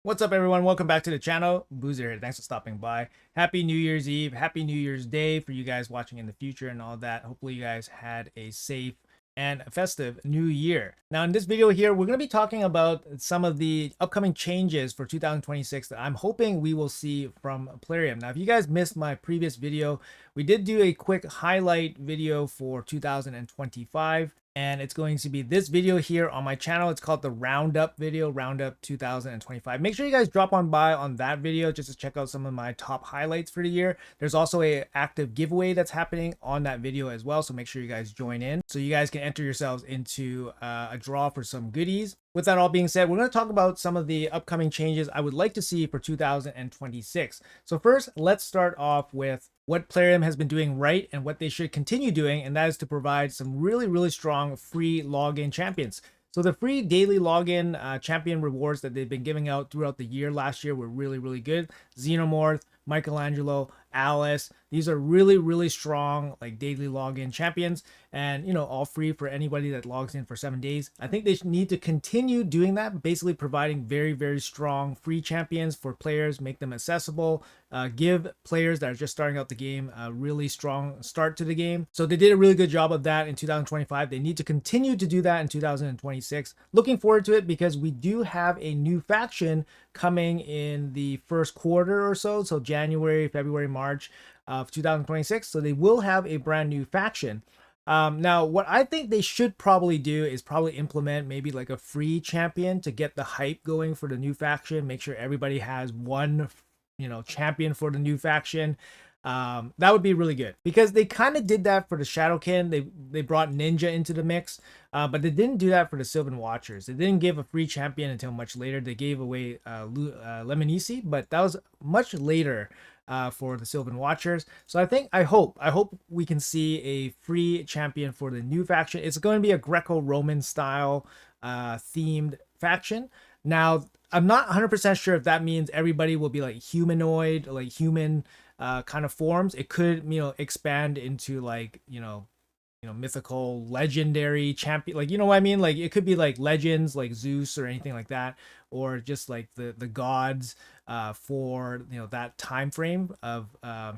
What's up, everyone? Welcome back to the channel. Boozer here. Thanks for stopping by. Happy New Year's Eve. Happy New Year's Day for you guys watching in the future and all that. Hopefully, you guys had a safe and festive new year. Now, in this video here, we're going to be talking about some of the upcoming changes for 2026 that I'm hoping we will see from Plarium. Now, if you guys missed my previous video, we did do a quick highlight video for 2025. And it's going to be this video here on my channel. It's called the Roundup video, Roundup 2025. Make sure you guys drop on by on that video just to check out some of my top highlights for the year. There's also a active giveaway that's happening on that video as well, so make sure you guys join in so you guys can enter yourselves into a draw for some goodies. With that all being said, we're going to talk about some of the upcoming changes I would like to see for 2026. So first, let's start off with what Plarium has been doing right and what they should continue doing, and that is to provide some really strong free login champions. So the free daily login champion rewards that they've been giving out throughout the year last year were really good. Xenomorph, Michelangelo, Alice, these are really strong like daily login champions, and all free for anybody that logs in for 7 days. I think they need to continue doing that, basically providing very strong free champions for players, make them accessible, give players that are just starting out the game a really strong start to the game. So they did a really good job of that in 2025. They need to continue to do that in 2026. Looking forward to it because we do have a new faction coming in the first quarter or so January, February, March of 2026. So they will have a brand new faction. Now, what I think they should probably do is probably implement maybe like a free champion to get the hype going for the new faction. Make sure everybody has one, champion for the new faction. That would be really good because they kind of did that for the Shadowkin. They brought Ninja into the mix, but they didn't do that for the Sylvan Watchers. They didn't give a free champion until much later. They gave away Lemonisi, but that was much later for the Sylvan Watchers. So I hope we can see a free champion for the new faction. It's going to be a Greco-Roman style themed faction. Now, I'm not 100% sure if that means everybody will be like humanoid, like human kind of forms. It could, expand into like, mythical, legendary champion, like, you know what I mean? Like it could be like legends, like Zeus or anything like that, or just like the gods for that time frame of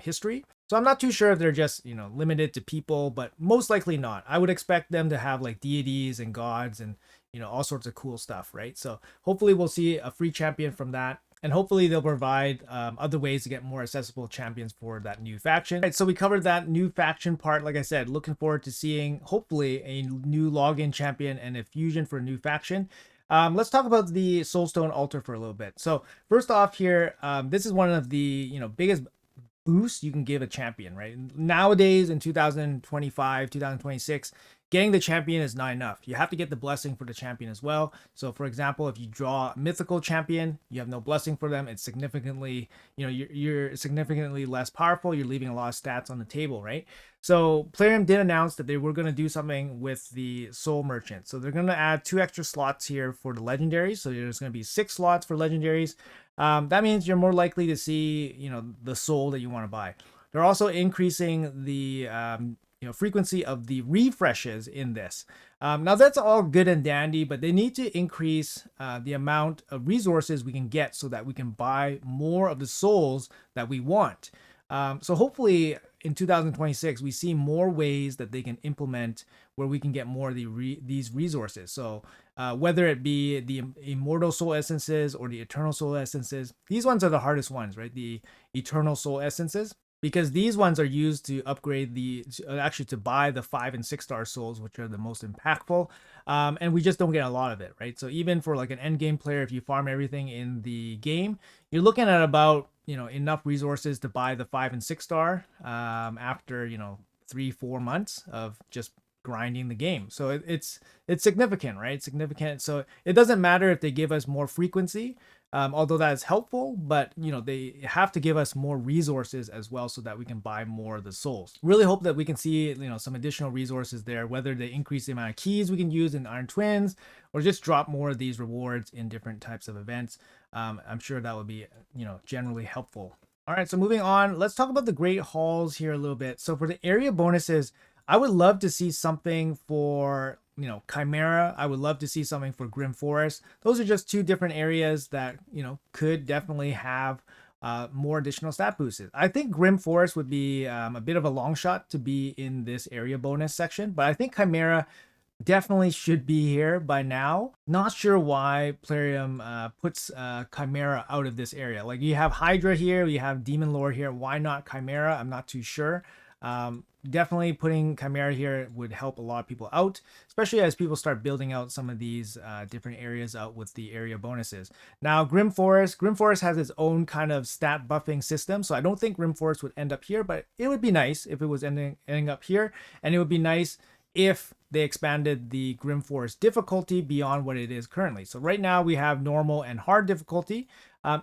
history. So I'm not too sure if they're just limited to people, but most likely not. I would expect them to have like deities and gods and all sorts of cool stuff, right? So hopefully we'll see a free champion from that. And hopefully they'll provide other ways to get more accessible champions for that new faction. Right, so we covered that new faction part. Like I said, looking forward to seeing hopefully a new login champion and a fusion for a new faction. Let's talk about the Soulstone altar for a little bit. So first off here, this is one of the biggest boosts you can give a champion, right? Nowadays in 2025, 2026, getting the champion is not enough. You have to get the blessing for the champion as well. So for example, if you draw a mythical champion, you have no blessing for them. It's significantly, you're significantly less powerful. You're leaving a lot of stats on the table, right? So Plarium did announce that they were going to do something with the soul merchant. So they're going to add 2 extra slots here for the legendaries. So there's going to be 6 slots for legendaries. That means you're more likely to see, the soul that you want to buy. They're also increasing the frequency of the refreshes in this. Now that's all good and dandy, but they need to increase the amount of resources we can get so that we can buy more of the souls that we want. So hopefully in 2026 we see more ways that they can implement where we can get more of these resources. So whether it be the immortal soul essences or the eternal soul essences, these ones are the hardest ones, right? The eternal soul essences, because these ones are used to upgrade to buy the 5 and 6 star souls, which are the most impactful. And we just don't get a lot of it, right? So even for like an end game player, if you farm everything in the game, you're looking at about enough resources to buy the 5 and 6 star after 3-4 months of just grinding the game. So it's significant, right? It's significant. So it doesn't matter if they give us more frequency, although that is helpful, but they have to give us more resources as well so that we can buy more of the souls. Really hope that we can see some additional resources there, whether they increase the amount of keys we can use in Iron Twins or just drop more of these rewards in different types of events. I'm sure that would be generally helpful. All right, so moving on, let's talk about the Great Halls here a little bit. So for the area bonuses, I would love to see something for Chimera. I would love to see something for Grim Forest. Those are just two different areas that could definitely have more additional stat boosts. I think Grim Forest would be a bit of a long shot to be in this area bonus section, but I think Chimera definitely should be here by now. Not sure why Plarium puts Chimera out of this area. Like, you have Hydra here, you have Demon Lord here. Why not Chimera? I'm not too sure. Definitely putting Chimera here would help a lot of people out, especially as people start building out some of these different areas out with the area bonuses. Now, Grim Forest has its own kind of stat buffing system, so I don't think Grim Forest would end up here, but it would be nice if it was ending up here, and it would be nice if they expanded the Grim Forest difficulty beyond what it is currently. So right now we have normal and hard difficulty.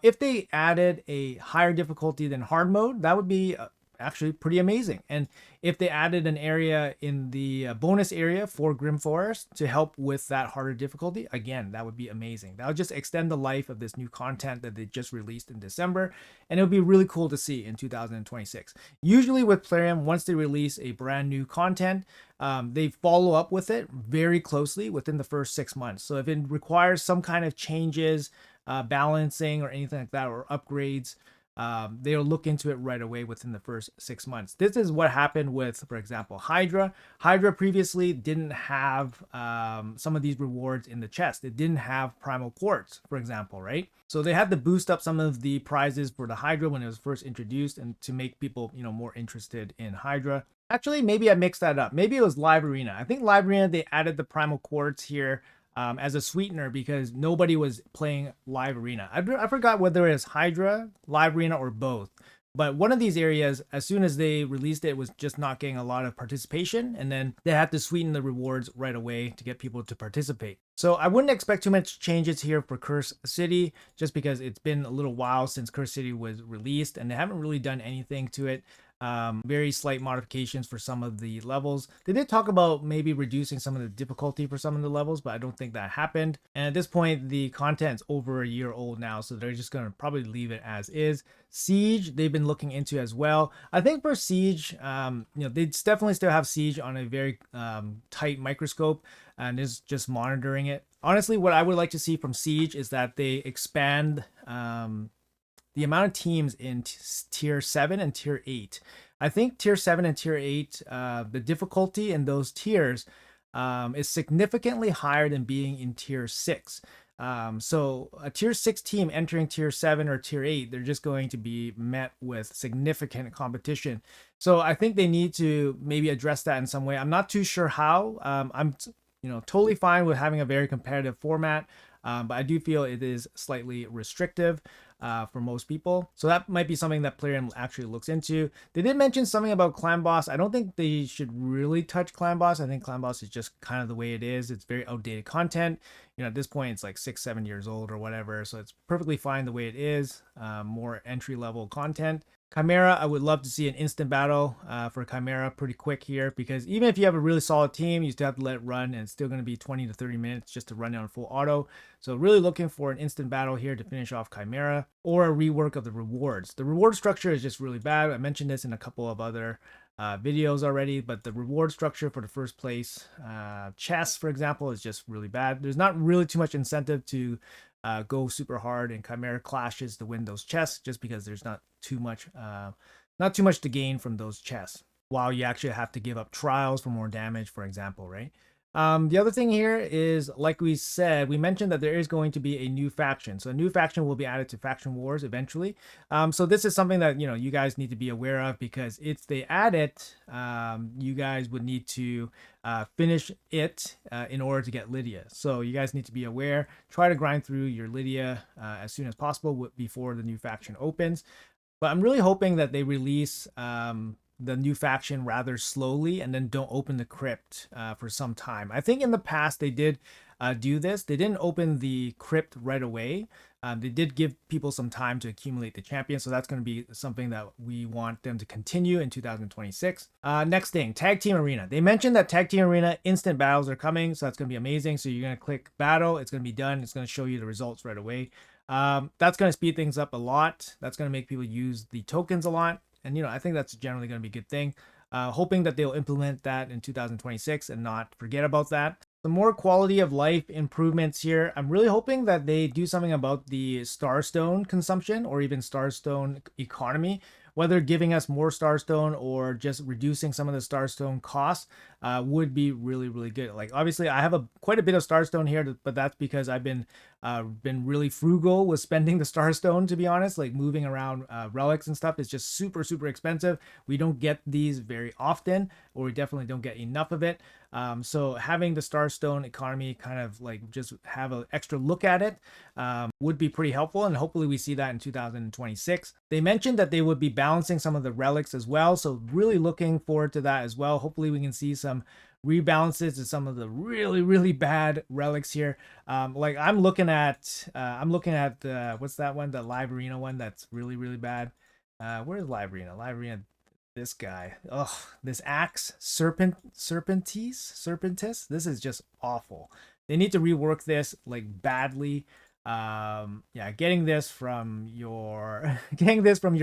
If they added a higher difficulty than hard mode, that would be actually pretty amazing. And if they added an area in the bonus area for Grim Forest to help with that harder difficulty, again, that would be amazing. That would just extend the life of this new content that they just released in December, and it would be really cool to see in 2026. Usually with Plarium, once they release a brand new content, they follow up with it very closely within the first 6 months. So if it requires some kind of changes, balancing or anything like that, or upgrades, they'll look into it right away within the first 6 months. This is what happened with, for example, Hydra. Hydra previously didn't have some of these rewards in the chest. It didn't have Primal Quartz, for example, right? So they had to boost up some of the prizes for the Hydra when it was first introduced, and to make people, more interested in Hydra. Actually, maybe I mixed that up. Maybe it was Live Arena. I think Live Arena, they added the Primal Quartz here as a sweetener because nobody was playing Live Arena. I forgot whether it was Hydra, Live Arena, or both. But one of these areas, as soon as they released it, was just not getting a lot of participation, and then they had to sweeten the rewards right away to get people to participate. So I wouldn't expect too much changes here for Curse City, just because it's been a little while since Curse City was released, and they haven't really done anything to it. Very slight modifications for some of the levels. They did talk about maybe reducing some of the difficulty for some of the levels, but I don't think that happened. And at this point, the content's over a year old now, so they're just going to probably leave it as is. Siege, they've been looking into as well. I think for Siege, they definitely still have Siege on a very tight microscope, and is just monitoring it. Honestly, what I would like to see from Siege is that they expand the amount of teams in tier 7 and tier 8. I think tier 7 and tier 8, the difficulty in those tiers is significantly higher than being in tier 6. So a tier 6 team entering tier 7 or tier 8, they're just going to be met with significant competition. So I think they need to maybe address that in some way. I'm not too sure how. I'm totally fine with having a very competitive format, but I do feel it is slightly restrictive for most people. So that might be something that Plarium actually looks into. They did mention something about Clan Boss. I don't think they should really touch Clan Boss. I think Clan Boss is just kind of the way it is. It's very outdated content. At this point, it's like 6-7 years old or whatever. So it's perfectly fine the way it is. More entry-level content. Chimera, I would love to see an instant battle for Chimera pretty quick here, because even if you have a really solid team, you still have to let it run, and it's still going to be 20 to 30 minutes just to run it on full auto. So really looking for an instant battle here to finish off Chimera, or a rework of the rewards. The reward structure is just really bad. I mentioned this in a couple of other videos already, but the reward structure for the first place chests, for example, is just really bad. There's not really too much incentive to go super hard in Chimera clashes to win those chests, just because there's not too much to gain from those chests, while you actually have to give up trials for more damage, for example, right? The other thing here is, like we said, we mentioned that there is going to be a new faction. So a new faction will be added to Faction Wars eventually. So this is something that, you guys need to be aware of, because if they add it, you guys would need to finish it in order to get Lydia. So you guys need to be aware. Try to grind through your Lydia as soon as possible before the new faction opens. But I'm really hoping that they release the new faction rather slowly, and then don't open the crypt for some time. I think in the past they did do this. They didn't open the crypt right away. They did give people some time to accumulate the champions, so that's going to be something that we want them to continue in 2026. Next thing, Tag Team Arena. They mentioned that Tag Team Arena instant battles are coming, so that's going to be amazing. So you're going to click battle, it's going to be done, it's going to show you the results right away. That's going to speed things up a lot. That's going to make people use the tokens a lot. And, I think that's generally going to be a good thing. Hoping that they'll implement that in 2026 and not forget about that. Some more quality of life improvements here. I'm really hoping that they do something about the Starstone consumption or even Starstone economy, whether giving us more Starstone or just reducing some of the Starstone costs would be really, really good. Like obviously I have quite a bit of Starstone here, but that's because I've been really frugal with spending the Starstone, to be honest. Like moving around relics and stuff is just super, super expensive. We don't get these very often, or we definitely don't get enough of it. So having the Starstone economy kind of like just have an extra look at it would be pretty helpful, and hopefully we see that in 2026. They mentioned that they would be balancing some of the relics as well, so really looking forward to that as well. Hopefully we can see some rebalances to some of the really, really bad relics here. Like I'm looking at what's that one, the live arena one that's really, really bad. Where's live arena? Live arena, this guy. Ugh, this axe serpentis. This is just awful. They need to rework this like badly. Yeah, getting this from your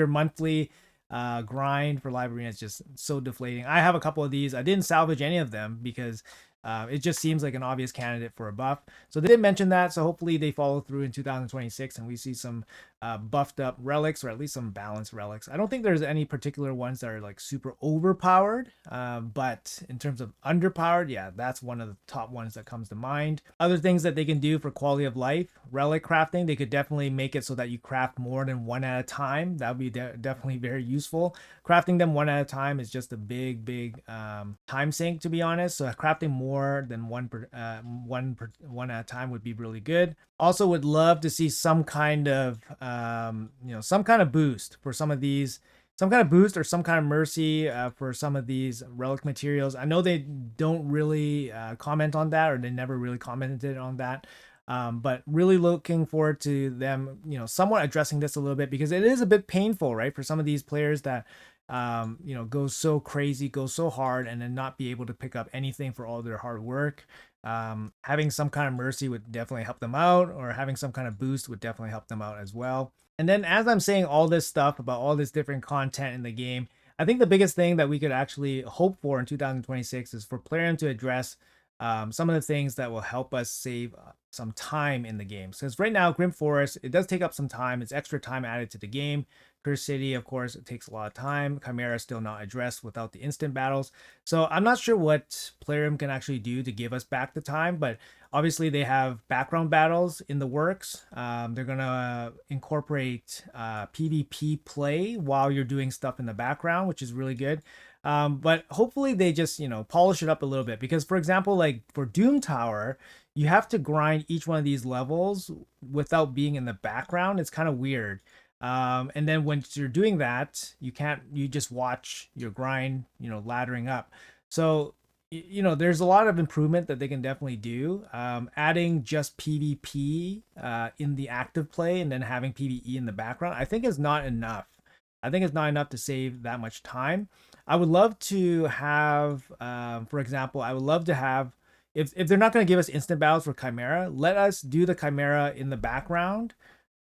monthly grind for live arena is just so deflating. I have a couple of these. I didn't salvage any of them because it just seems like an obvious candidate for a buff. So they did mention that. So hopefully they follow through in 2026 and we see some buffed up relics, or at least some balanced relics. I don't think there's any particular ones that are like super overpowered, but in terms of underpowered, yeah, that's one of the top ones that comes to mind. Other things that they can do for quality of life, relic crafting, they could definitely make it so that you craft more than one at a time. That would be definitely very useful. Crafting them one at a time is just a big time sink, to be honest. So crafting more than one at a time would be really good. Also would love to see some kind of some kind of boost for some of these, some kind of boost or some kind of mercy for some of these relic materials. I know they don't really comment on that, or they never really commented on that. But really looking forward to them, somewhat addressing this a little bit, because it is a bit painful, right, for some of these players that go so crazy, go so hard, and then not be able to pick up anything for all their hard work. Having some kind of mercy would definitely help them out, or having some kind of boost would definitely help them out as well. And then as I'm saying all this stuff about all this different content in the game, I think the biggest thing that we could actually hope for in 2026 is for Plarium to address some of the things that will help us save some time in the game. Because right now, Grim Forest, it does take up some time. It's extra time added to the game. Curse City, of course, it takes a lot of time. Chimera is still not addressed without the instant battles. So I'm not sure what Plarium can actually do to give us back the time, but obviously they have background battles in the works. They're going to incorporate PvP play while you're doing stuff in the background, which is really good. But hopefully they just, polish it up a little bit, because for example, like for Doom Tower, you have to grind each one of these levels without being in the background. It's kind of weird. And then once you're doing that, you just watch your grind, laddering up. So, there's a lot of improvement that they can definitely do. Adding just PvP in the active play and then having PvE in the background, I think is not enough. I think it's not enough to save that much time. I would love to have, for example, I would love to have, if they're not going to give us instant battles for Chimera, let us do the Chimera in the background,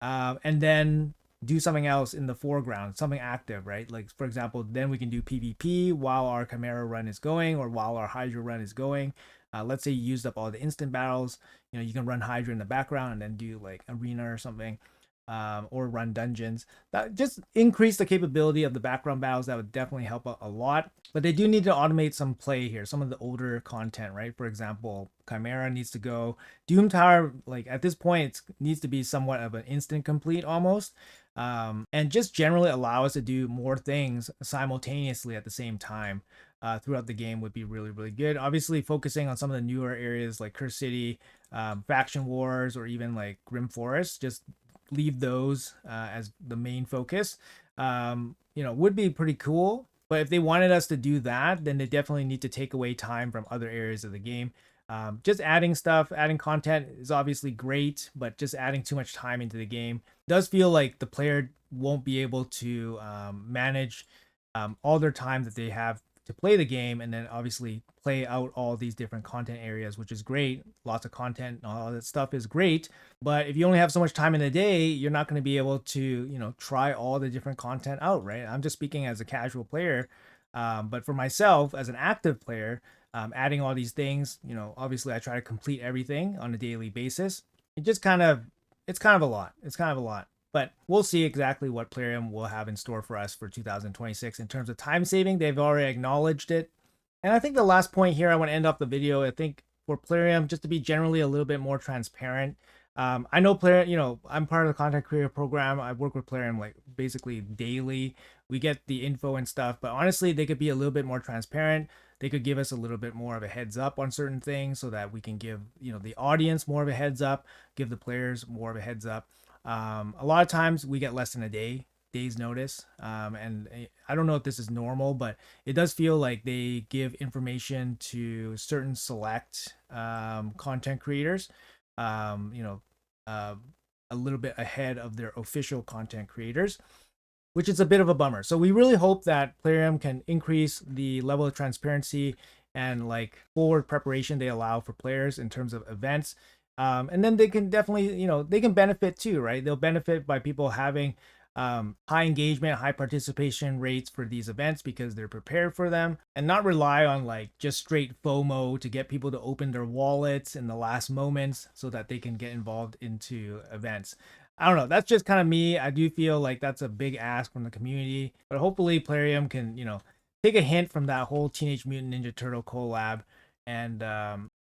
and then do something else in the foreground, something active, right? Like for example, then we can do PvP while our Chimera run is going, or while our Hydra run is going. Let's say you used up all the instant battles, you can run Hydra in the background and then do like arena or something, or run dungeons. That just increase the capability of the background battles. That would definitely help a lot. But they do need to automate some play here, some of the older content, right? For example, Chimera needs to go. Doom Tower, like at this point, it needs to be somewhat of an instant complete almost. And just generally allow us to do more things simultaneously at the same time throughout the game would be really, really good. Obviously, focusing on some of the newer areas like Curse City, Faction Wars, or even like Grim Forest, just leave those as the main focus. Would be pretty cool. But if they wanted us to do that, then they definitely need to take away time from other areas of the game. Just adding stuff, adding content is obviously great, but just adding too much time into the game does feel like the player won't be able to manage all their time that they have to play the game, and then obviously play out all these different content areas, which is great. Lots of content and all that stuff is great, but if you only have so much time in a day, you're not going to be able to try all the different content out, right? I'm just speaking as a casual player, but for myself as an active player, adding all these things. You know, obviously I try to complete everything on a daily basis. It's kind of a lot. It's kind of a lot. But we'll see exactly what Plarium will have in store for us for 2026 in terms of time saving. They've already acknowledged it. And I think the last point here I want to end off the video, I think for Plarium, just to be generally a little bit more transparent. I know Plarium, you know, I'm part of the content creator program. I work with Plarium like basically daily. We get the info and stuff, but honestly, they could be a little bit more transparent. They could give us a little bit more of a heads up on certain things so that we can give, you know, the audience more of a heads up, give the players more of a heads up. A lot of times we get less than a day's notice. And I don't know if this is normal, but it does feel like they give information to certain select content creators, you know, a little bit ahead of their official content creators, which is a bit of a bummer. So we really hope that Plarium can increase the level of transparency and like forward preparation they allow for players in terms of events. And then they can definitely, you know, they can benefit too, right? They'll benefit by people having high engagement, high participation rates for these events because they're prepared for them and not rely on like just straight FOMO to get people to open their wallets in the last moments so that they can get involved into events. I don't know. That's just kind of me. I do feel like that's a big ask from the community, but hopefully Plarium can, you know, take a hint from that whole Teenage Mutant Ninja Turtle collab and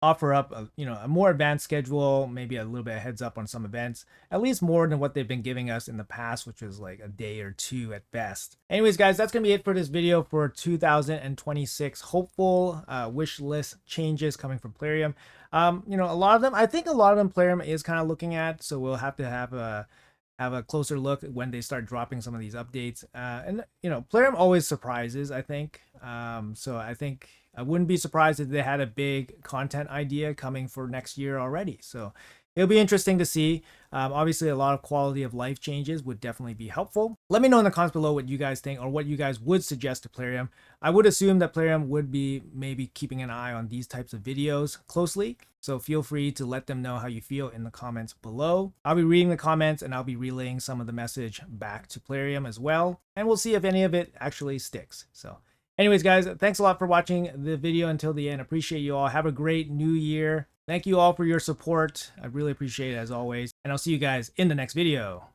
offer up a, you know, a more advanced schedule, maybe a little bit of heads up on some events, at least more than what they've been giving us in the past, which was like a day or two at best. Anyways, guys, that's gonna be it for this video for 2026 hopeful wish list changes coming from Plarium. You know, a lot of them, I think a lot of them Plarium is kind of looking at, so we'll have to have a closer look when they start dropping some of these updates. And you know, Plarium always surprises, I think. So I think I wouldn't be surprised if they had a big content idea coming for next year already. So it'll be interesting to see. Obviously, a lot of quality of life changes would definitely be helpful. Let me know in the comments below what you guys think or what you guys would suggest to Plarium. I would assume that Plarium would be maybe keeping an eye on these types of videos closely. So feel free to let them know how you feel in the comments below. I'll be reading the comments and I'll be relaying some of the message back to Plarium as well. And we'll see if any of it actually sticks. So anyways, guys, thanks a lot for watching the video until the end. Appreciate you all. Have a great new year. Thank you all for your support. I really appreciate it as always. And I'll see you guys in the next video.